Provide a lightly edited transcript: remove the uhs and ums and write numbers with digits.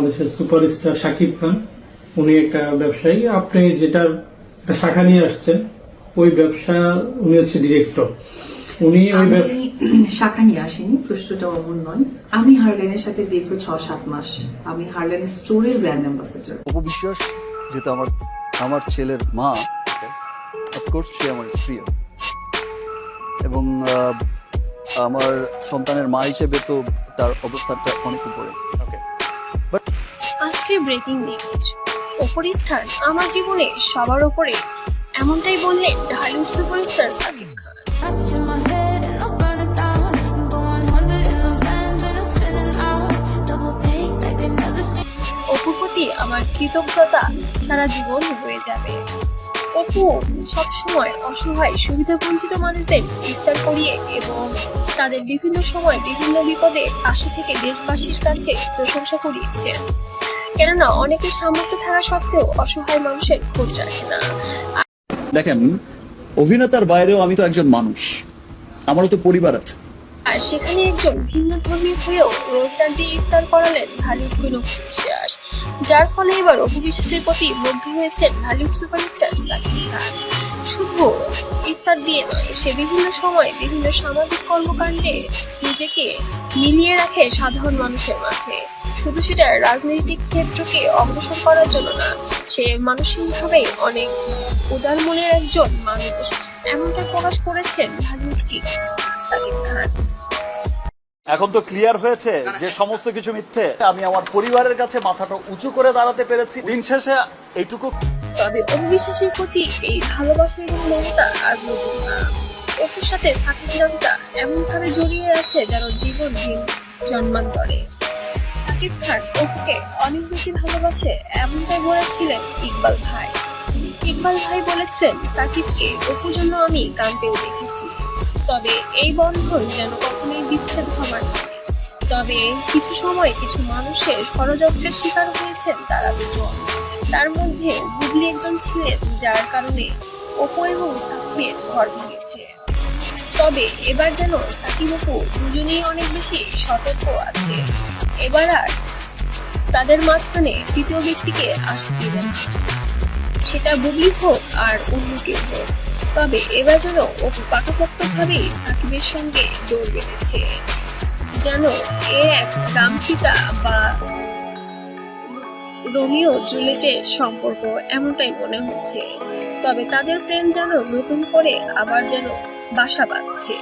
বাংলাদেশের সুপারস্টার শাকিব খান, উনি একটা ব্যবসায়ী। আপনি যেটার একটা শাখা নিয়ে আসছেন, ওই ব্যবসা উনি হচ্ছে ডিরেক্টর। উনি ওই শাখা নিয়ে আসেনি, প্রশ্নটা অমন নয়। আমি হারলেনের সাথে দীর্ঘ 6-7 মাস আমি হারলেন স্টোরের ব্র্যান্ড অ্যাম্বাসেডর। অপবিশ্বাস যেহেতু আমার ছেলের মা, অফকোর্স সে আমার স্ত্রীও, এবং আমার সন্তানের মা হিসেবে তো তার অবস্থানটা অনেক উপরে। আজকের ব্রেকিং নিউজ, ওপরের স্থান আমার জীবনে সবার ওপরে, এমনটাই বললেন ঢালিউড সুপারস্টার সাকিব খান। অপুর প্রতি আমার কৃতজ্ঞতা সারা জীবন রয়ে যাবে। অপু সবসময় অসহায় সুবিধাবঞ্চিত মানুষদের ইফতার করিয়ে এবং তাদের বিভিন্ন সময় বিভিন্ন বিপদে পাশে থেকে দেশবাসীর কাছে প্রশংসা করিয়েছেন। কেননা অনেকের সামর্থ্য থাকা সত্ত্বেও অসহায় মানুষের খোঁজ রাখে না। দেখেন, অভিনেতার বাইরেও আমি তো একজন মানুষ, আমারও তো পরিবার আছে। আর সেখানে একজন ভিন্ন ধর্মী হয়েও রোজদার দিয়ে ইফতার করালেন ঢালিউড কুইন অপু বিশ্বাস, যার ফলে এবার অপু বিশ্বাসের প্রতি মুগ্ধ হয়েছেন ঢালিউড সুপারস্টার সাকিব খান। শুধু ইফতার দিয়ে নয়, সে বিভিন্ন সময় বিভিন্ন সামাজিক কর্মকাণ্ডে নিজেকে মিলিয়ে রাখে সাধারণ মানুষের মাঝে। শুধু সেটা রাজনৈতিক ক্ষেত্রকে অগ্রসর করার জন্য না, সে মানসিকভাবে অনেক উদার মনের একজন মানুষ, এমনটা প্রকাশ করেছেন ঢালিউড কিং সাকিব খান। এখন তো ক্লিয়ার হয়েছে যে সমস্ত কিছু মিথ্যে। আমি আমার পরিবারের কাছে মাথাটা উঁচু করে দাঁড়াতে পেরেছি। দিন শেষে এইটুকু। তবে অপু বিশ্বাসের প্রতি এই ভালোবাসা এবং মমতা আর নতুন না। অপুর সাথে সাকিব নামটা এমনভাবে জড়িয়ে আছে যেন জীবন দিন জন্মান্তরে। সাকিব খান অপুকে অনেক বেশি ভালোবাসে, এমনটাই বলেছিলেন ইকবাল ভাই। ইকবাল ভাই বলেছিলেন, সাকিবকে অপুর জন্য আমি কাঁদতেও দেখেছি। তবে এই বন্ধন যেন কখনোই বিচ্ছেদ হবার নয়। তবে কিছু সময় কিছু মানুষের ষড়যন্ত্রের শিকার হয়েছেন তারা দুজন। তার মধ্যে বুবলি একজন ছিলেন, যার কারণে অপু এবং সাকিবের ঘর ভেঙেছে। তবে এবার যেন সাকিব অপু দুজনেই অনেক বেশি সতর্ক আছে। এবার আর তাদের মাঝখানে তৃতীয় ব্যক্তিকে আসতে দিবেন না, সেটা বুবলি হোক আর অন্য কেউ হোক। তবে এবার যেন অপু পাকাপোক্তভাবেই সাকিবের সঙ্গে জোর বেঁধেছে, যেন এ এক রামসীতা বা রোমিও জুলিয়েটের সম্পর্ক, এমনটাই মনে হচ্ছে। তবে তাদের প্রেম যেন নতুন করে আবার যেন বাসা বাঁধছে।